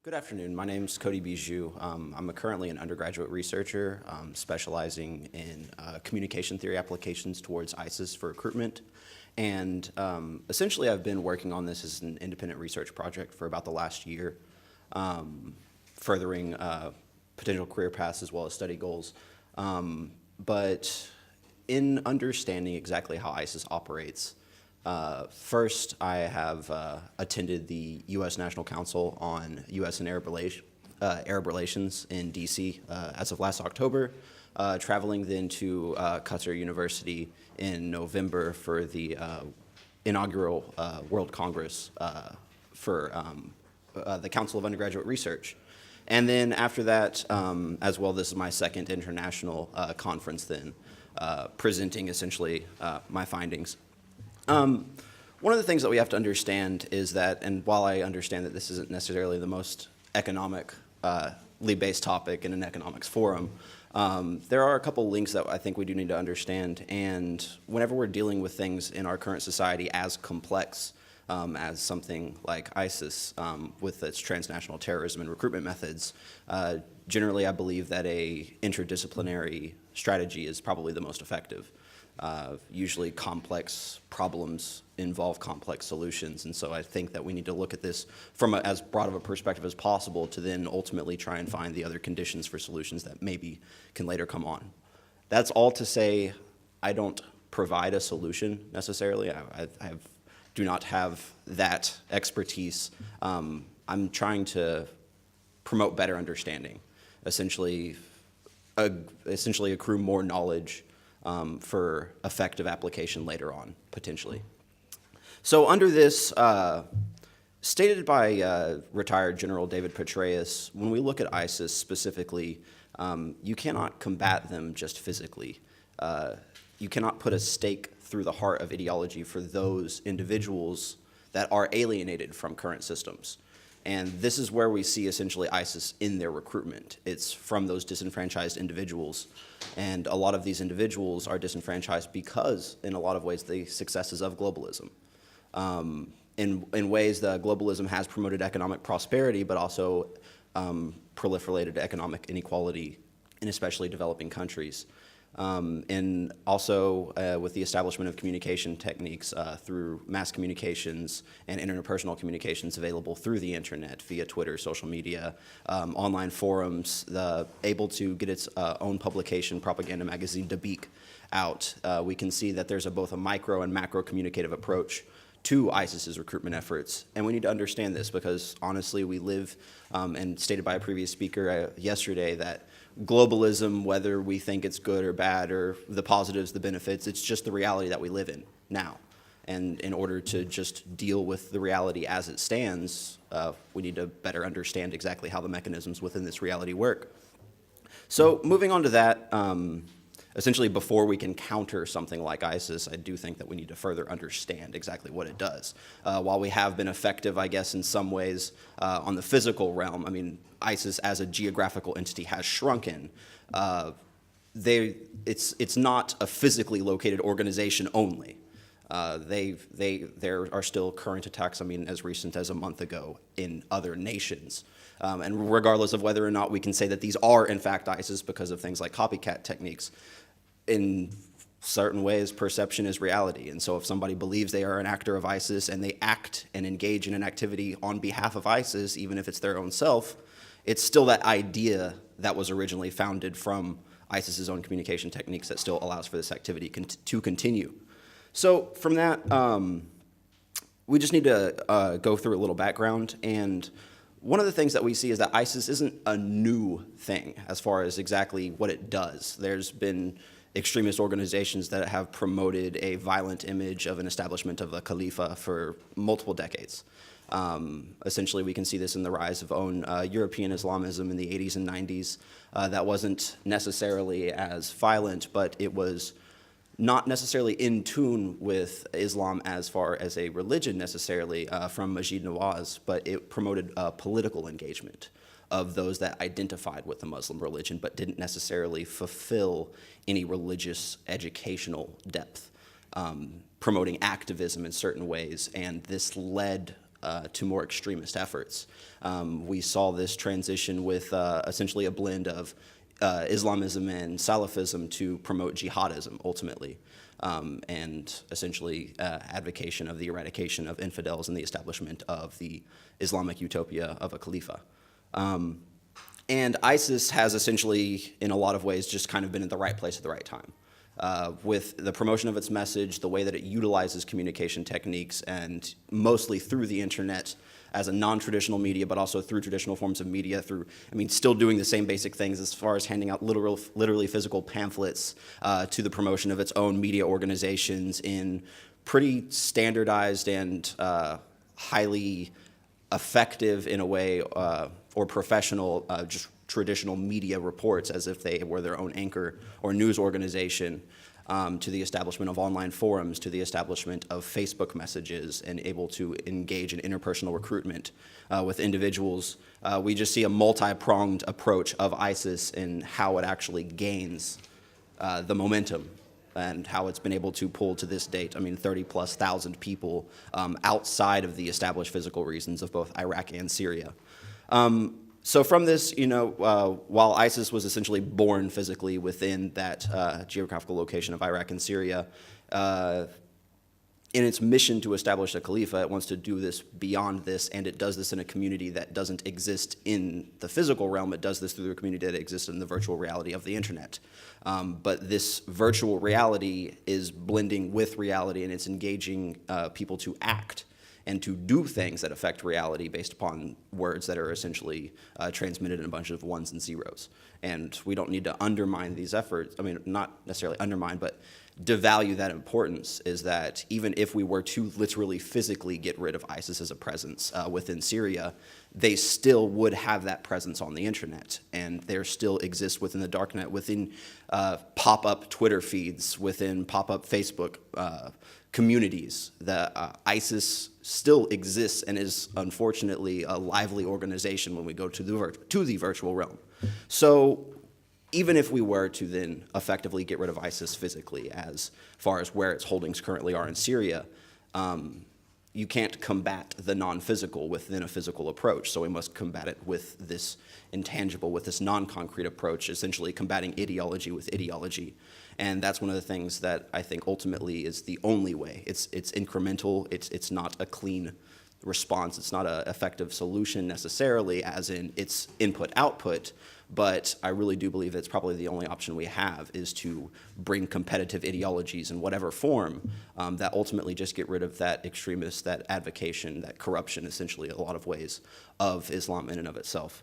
Good afternoon. My name's Cody Bijou. I'm currently an undergraduate researcher specializing in communication theory applications towards ISIS for recruitment. And essentially, I've been working on this as an independent research project for about the last year, furthering potential career paths as well as study goals. But in understanding exactly how ISIS operates, first, I have attended the U.S. National Council on U.S. and Arab Relations in D.C. As of last October, traveling then to Qatar University in November for the inaugural World Congress for the Council of Undergraduate Research. And then after that, as well, this is my second international conference then, presenting essentially my findings. One of the things that we have to understand is that, and while I understand that this isn't necessarily the most economically based topic in an economics forum, there are a couple links that I think we do need to understand. And whenever we're dealing with things in our current society as complex as something like ISIS with its transnational terrorism and recruitment methods, generally I believe that a interdisciplinary strategy is probably the most effective. Usually complex problems involve complex solutions, and so I think that we need to look at this from as broad of a perspective as possible to then ultimately try and find the other conditions for solutions that maybe can later come on. That's all to say I don't provide a solution necessarily. I do not have that expertise. I'm trying to promote better understanding, essentially accrue more knowledge for effective application later on, potentially. So under this, stated by retired General David Petraeus, when we look at ISIS specifically, you cannot combat them just physically. You cannot put a stake through the heart of ideology for those individuals that are alienated from current systems. And this is where we see essentially ISIS in their recruitment. It's from those disenfranchised individuals. And a lot of these individuals are disenfranchised because, in a lot of ways, the successes of globalism. In ways that globalism has promoted economic prosperity, but also proliferated economic inequality in especially developing countries. And also with the establishment of communication techniques through mass communications and interpersonal communications available through the internet via Twitter, social media, online forums, able to get its own publication, propaganda magazine, Dabiq, out. We can see that there's both a micro and macro communicative approach to ISIS's recruitment efforts. And we need to understand this because, honestly, we live, and stated by a previous speaker yesterday, that globalism, whether we think it's good or bad or the positives, the benefits, it's just the reality that we live in now. And in order to just deal with the reality as it stands, we need to better understand exactly how the mechanisms within this reality work. So moving on to that, essentially before we can counter something like ISIS, I do think that we need to further understand exactly what it does. While we have been effective, I guess, in some ways on the physical realm, I mean, ISIS as a geographical entity has shrunken. It's not a physically located organization only. There are still current attacks, I mean, as recent as a month ago in other nations. And regardless of whether or not we can say that these are, in fact, ISIS because of things like copycat techniques, in certain ways, perception is reality. And so if somebody believes they are an actor of ISIS and they act and engage in an activity on behalf of ISIS, even if it's their own self, it's still that idea that was originally founded from ISIS's own communication techniques that still allows for this activity to continue. So from that, we just need to go through a little background. And one of the things that we see is that ISIS isn't a new thing as far as exactly what it does. There's been extremist organizations that have promoted a violent image of an establishment of a Khalifa for multiple decades. Essentially, we can see this in the rise of European Islamism in the 80s and 90s. That wasn't necessarily as violent, but it was not necessarily in tune with Islam as far as a religion necessarily from Majid Nawaz, but it promoted political engagement of those that identified with the Muslim religion but didn't necessarily fulfill any religious educational depth, promoting activism in certain ways. And this led to more extremist efforts. We saw this transition with essentially a blend of Islamism and Salafism to promote jihadism, ultimately, and essentially advocation of the eradication of infidels and the establishment of the Islamic utopia of a Khalifa. And ISIS has essentially, in a lot of ways, just kind of been at the right place at the right time. With the promotion of its message, the way that it utilizes communication techniques, and mostly through the internet as a non-traditional media, but also through traditional forms of media, still doing the same basic things as far as handing out literally physical pamphlets to the promotion of its own media organizations in pretty standardized and highly effective, in a way, or professional, just traditional media reports, as if they were their own anchor or news organization, to the establishment of online forums, to the establishment of Facebook messages, and able to engage in interpersonal recruitment with individuals. We just see a multi-pronged approach of ISIS in how it actually gains the momentum and how it's been able to pull to this date, 30+ thousand people outside of the established physical reasons of both Iraq and Syria. So from this, while ISIS was essentially born physically within that geographical location of Iraq and Syria, in its mission to establish a Khalifa, it wants to do this beyond this, and it does this in a community that doesn't exist in the physical realm. It does this through a community that exists in the virtual reality of the internet. But this virtual reality is blending with reality, and it's engaging people to act and to do things that affect reality based upon words that are essentially transmitted in a bunch of ones and zeros. And we don't need to undermine these efforts. Not necessarily undermine, but devalue that importance, is that even if we were to literally physically get rid of ISIS as a presence within Syria, they still would have that presence on the internet, and there still exists within the darknet, within pop-up Twitter feeds, within pop-up Facebook communities. ISIS still exists and is unfortunately a lively organization when we go to the virtual realm. So even if we were to then effectively get rid of ISIS physically, as far as where its holdings currently are in Syria, you can't combat the non-physical within a physical approach. So we must combat it with this intangible, with this non-concrete approach, essentially combating ideology with ideology. And that's one of the things that I think ultimately is the only way. It's incremental. It's not a clean response. It's not an effective solution necessarily, as in its input-output. But I really do believe it's probably the only option we have, is to bring competitive ideologies in whatever form that ultimately just get rid of that extremist, that advocation, that corruption, essentially, in a lot of ways, of Islam in and of itself.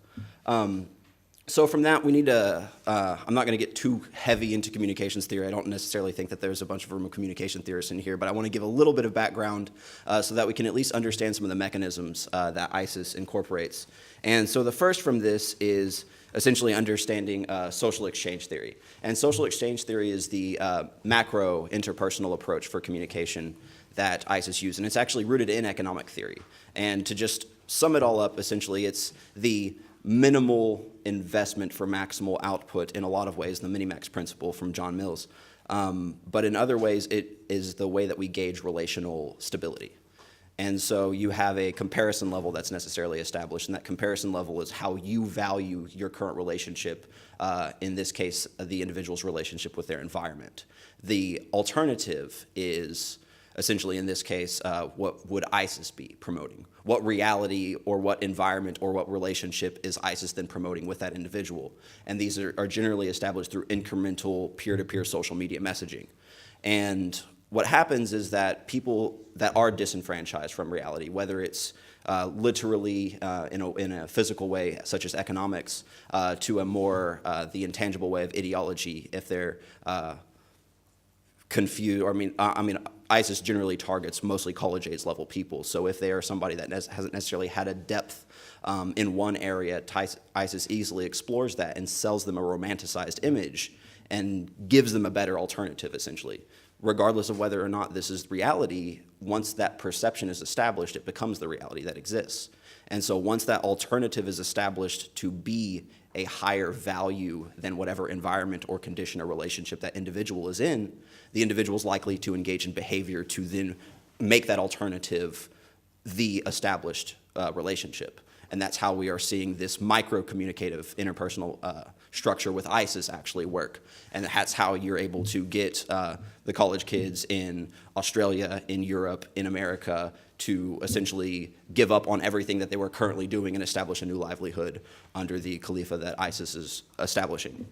So from that, we need to, I'm not going to get too heavy into communications theory. I don't necessarily think that there's a bunch of room of communication theorists in here, but I want to give a little bit of background so that we can at least understand some of the mechanisms that ISIS incorporates. And so the first from this is essentially understanding social exchange theory. And social exchange theory is the macro interpersonal approach for communication that ISIS uses, and it's actually rooted in economic theory. And to just sum it all up, essentially, it's the minimal investment for maximal output in a lot of ways, the Minimax principle from John Mills. But in other ways, it is the way that we gauge relational stability. And so you have a comparison level that's necessarily established, and that comparison level is how you value your current relationship, in this case, the individual's relationship with their environment. The alternative is essentially, in this case, what would ISIS be promoting? What reality or what environment or what relationship is ISIS then promoting with that individual? And these are generally established through incremental peer-to-peer social media messaging. And what happens is that people that are disenfranchised from reality, whether it's literally in a physical way, such as economics, to a more the intangible way of ideology, if they're confused, or ISIS generally targets mostly college-age level people. So if they are somebody that hasn't necessarily had a depth in one area, ISIS easily explores that and sells them a romanticized image and gives them a better alternative, essentially. Regardless of whether or not this is reality, once that perception is established, it becomes the reality that exists. And so once that alternative is established to be a higher value than whatever environment or condition or relationship that individual is in, the individual is likely to engage in behavior to then make that alternative the established relationship. And that's how we are seeing this micro-communicative interpersonal structure with ISIS actually work. And that's how you're able to get the college kids in Australia, in Europe, in America to essentially give up on everything that they were currently doing and establish a new livelihood under the Khalifa that ISIS is establishing.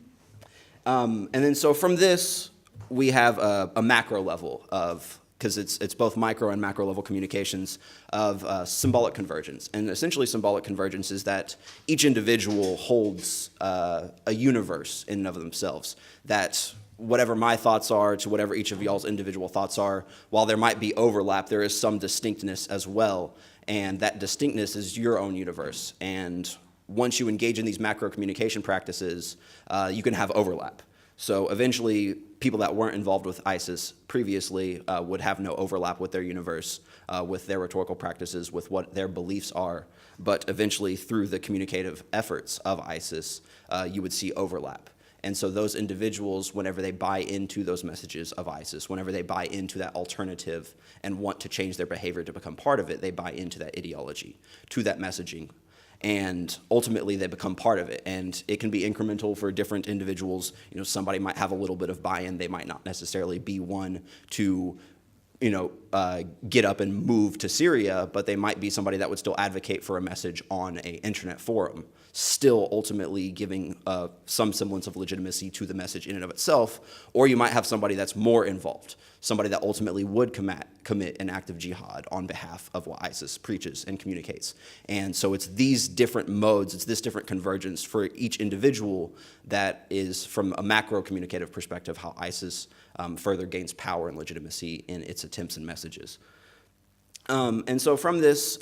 And then so from this, we have a macro level of, because it's both micro and macro level communications of symbolic convergence. And essentially symbolic convergence is that each individual holds a universe in and of themselves, that whatever my thoughts are to whatever each of y'all's individual thoughts are, while there might be overlap, there is some distinctness as well. And that distinctness is your own universe. And once you engage in these macro communication practices, you can have overlap. So eventually, people that weren't involved with ISIS previously would have no overlap with their universe, with their rhetorical practices, with what their beliefs are. But eventually, through the communicative efforts of ISIS, you would see overlap. And so those individuals, whenever they buy into those messages of ISIS, whenever they buy into that alternative and want to change their behavior to become part of it, they buy into that ideology, to that messaging. And ultimately, they become part of it. And it can be incremental for different individuals. You know, somebody might have a little bit of buy-in. They might not necessarily be one to, get up and move to Syria, but they might be somebody that would still advocate for a message on an internet forum, still ultimately giving some semblance of legitimacy to the message in and of itself. Or you might have somebody that's more involved, somebody that ultimately would commit an act of jihad on behalf of what ISIS preaches and communicates. And so it's these different modes, it's this different convergence for each individual that is, from a macro communicative perspective, how ISIS further gains power and legitimacy in its attempts and messages. And so from this,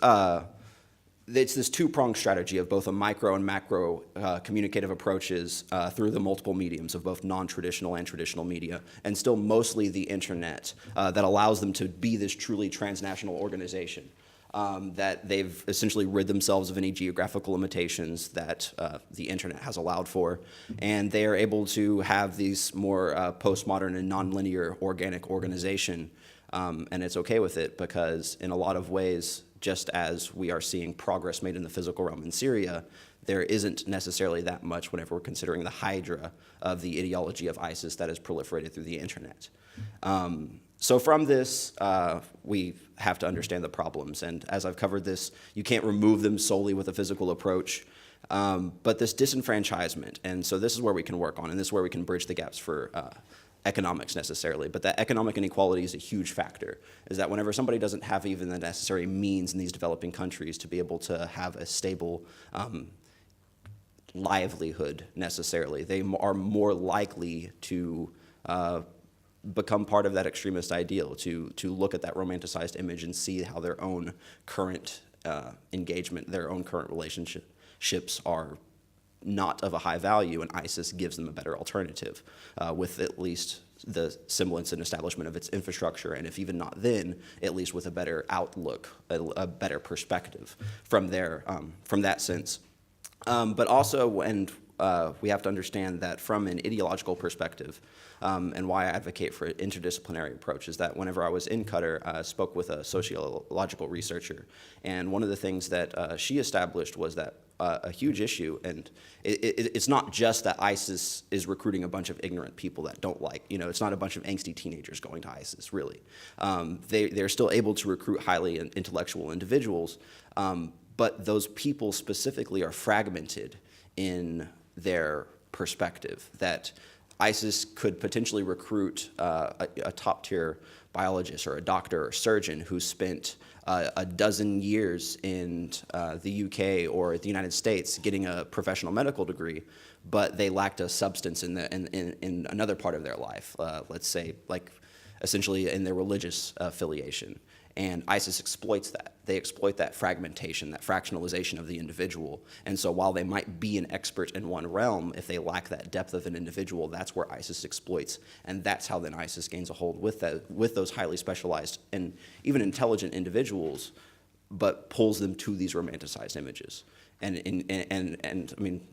it's this two-pronged strategy of both a micro and macro communicative approaches through the multiple mediums of both non-traditional and traditional media, and still mostly the internet, that allows them to be this truly transnational organization, that they've essentially rid themselves of any geographical limitations that the internet has allowed for, and they are able to have these more postmodern and nonlinear organic organization, and it's okay with it because in a lot of ways, just as we are seeing progress made in the physical realm in Syria, there isn't necessarily that much whenever we're considering the hydra of the ideology of ISIS that has proliferated through the internet. So from this, we have to understand the problems. And as I've covered this, you can't remove them solely with a physical approach. But this disenfranchisement, and so this is where we can work on, and this is where we can bridge the gaps for economics necessarily, but that economic inequality is a huge factor, is that whenever somebody doesn't have even the necessary means in these developing countries to be able to have a stable livelihood necessarily, they are more likely to become part of that extremist ideal, to look at that romanticized image and see how their own current engagement, their own current relationships are not of a high value, and ISIS gives them a better alternative with at least the semblance and establishment of its infrastructure, and if even not then, at least with a better outlook, a better perspective from that sense. But also, and we have to understand that from an ideological perspective, and why I advocate for an interdisciplinary approach is that whenever I was in Qatar, I spoke with a sociological researcher, and one of the things that she established was that a huge issue, and it's not just that ISIS is recruiting a bunch of ignorant people that don't like, it's not a bunch of angsty teenagers going to ISIS, really. They're still able to recruit highly intellectual individuals, but those people specifically are fragmented in their perspective, that ISIS could potentially recruit a top-tier biologist or a doctor or surgeon who spent a dozen years in the UK or the United States getting a professional medical degree, but they lacked a substance in another part of their life, let's say, like essentially in their religious affiliation. And ISIS exploits that. They exploit that fragmentation, that fractionalization of the individual. And so while they might be an expert in one realm, if they lack that depth of an individual, that's where ISIS exploits. And that's how then ISIS gains a hold with those highly specialized and even intelligent individuals, but pulls them to these romanticized images. And I mean,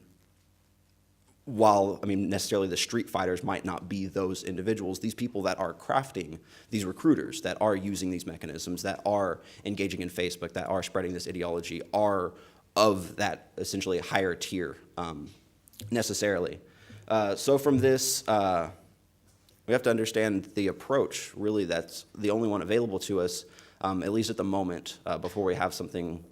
while, I mean, necessarily the street fighters might not be those individuals, these people that are crafting, these recruiters that are using these mechanisms, that are engaging in Facebook, that are spreading this ideology, are of that essentially higher tier necessarily. So from this, we have to understand the approach, really, that's the only one available to us, at least at the moment, before we have something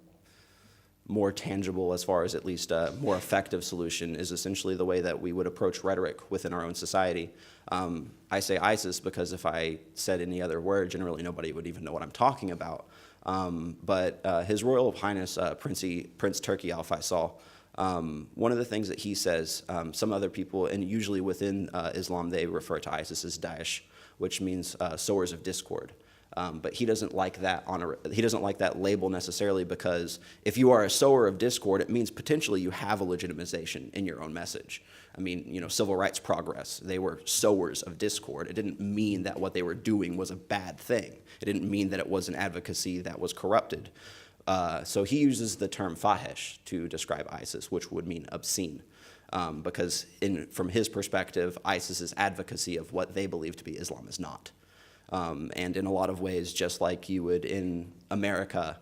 more tangible as far as at least a more effective solution, is essentially the way that we would approach rhetoric within our own society. I say ISIS because if I said any other word, generally nobody would even know what I'm talking about. But His Royal Highness Prince Turki Al Faisal, one of the things that he says, some other people, and usually within Islam, they refer to ISIS as Daesh, which means sowers of discord. But he doesn't like that he doesn't like that label necessarily, because if you are a sower of discord, it means potentially you have a legitimization in your own message. I mean, you know, civil rights progress, they were sowers of discord. It didn't mean that what they were doing was a bad thing. It didn't mean that it was an advocacy that was corrupted. So he uses the term fahish to describe ISIS, which would mean obscene. Because from his perspective, ISIS's advocacy of what they believe to be Islam is not. And in a lot of ways, just like you would in America,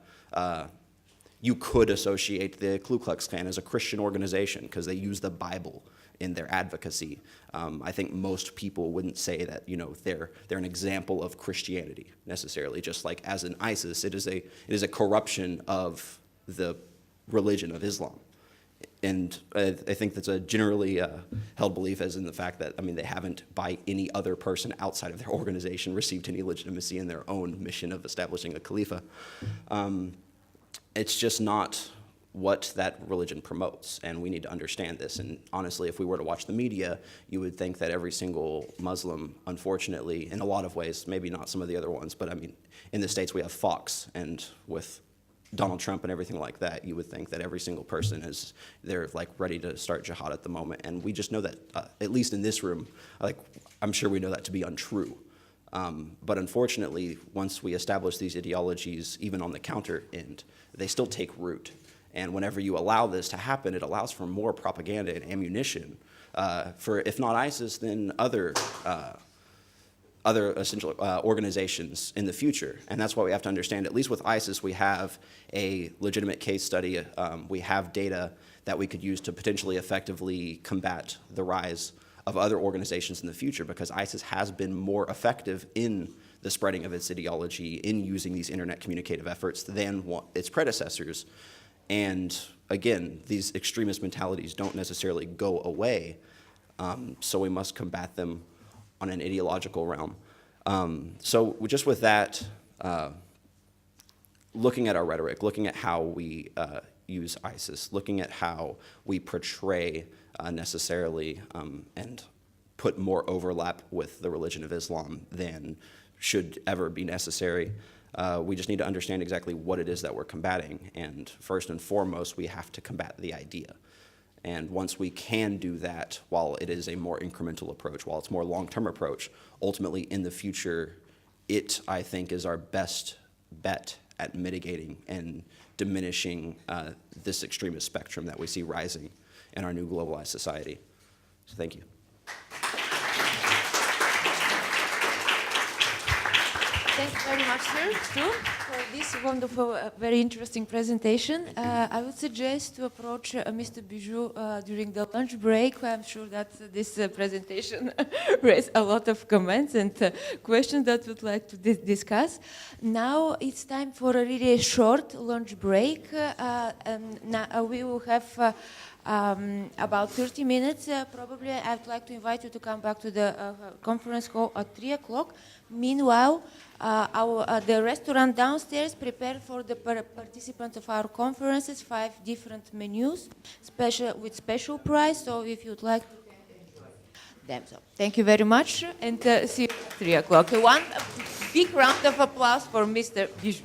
you could associate the Ku Klux Klan as a Christian organization because they use the Bible in their advocacy. I think most people wouldn't say that, you know, they're an example of Christianity necessarily. Just like as in ISIS, it is a corruption of the religion of Islam. And I think that's a generally held belief, as in the fact that, I mean, they haven't, by any other person outside of their organization, received any legitimacy in their own mission of establishing a Khalifa. It's just not what that religion promotes, and we need to understand this. And honestly, if we were to watch the media, you would think that every single Muslim, unfortunately, in a lot of ways, maybe not some of the other ones, but I mean, in the States we have Fox, and with Donald Trump and everything like that, you would think that every single person they're like ready to start jihad at the moment. And we just know that, at least in this room, like, I'm sure we know that to be untrue. But unfortunately, once we establish these ideologies, even on the counter end, they still take root. And whenever you allow this to happen, it allows for more propaganda and ammunition for, if not ISIS, then other essential organizations in the future. And that's why we have to understand, at least with ISIS, we have a legitimate case study. We have data that we could use to potentially effectively combat the rise of other organizations in the future, because ISIS has been more effective in the spreading of its ideology, in using these internet communicative efforts than its predecessors. And again, these extremist mentalities don't necessarily go away, so we must combat them on an ideological realm. So just with that, looking at our rhetoric, looking at how we use ISIS, looking at how we portray necessarily and put more overlap with the religion of Islam than should ever be necessary, we just need to understand exactly what it is that we're combating. And first and foremost, we have to combat the idea. And once we can do that, while it is a more incremental approach, while it's a more long-term approach, ultimately in the future, it, I think, is our best bet at mitigating and diminishing this extremist spectrum that we see rising in our new globalized society. So thank you. Thank you very much, sir, too, for this wonderful, very interesting presentation. I would suggest to approach Mr. Bijou during the lunch break. I'm sure that this presentation raised a lot of comments and questions that we'd like to discuss. Now it's time for a really short lunch break. Now we will have about 30 minutes, probably. I'd like to invite you to come back to the conference hall at 3 o'clock. Meanwhile, the restaurant downstairs prepared for the participants of our conferences 5 different menus, with special price. So if you'd like, you can enjoy them. So thank you very much, and see you at 3 o'clock. One big round of applause for Mr. Bijou.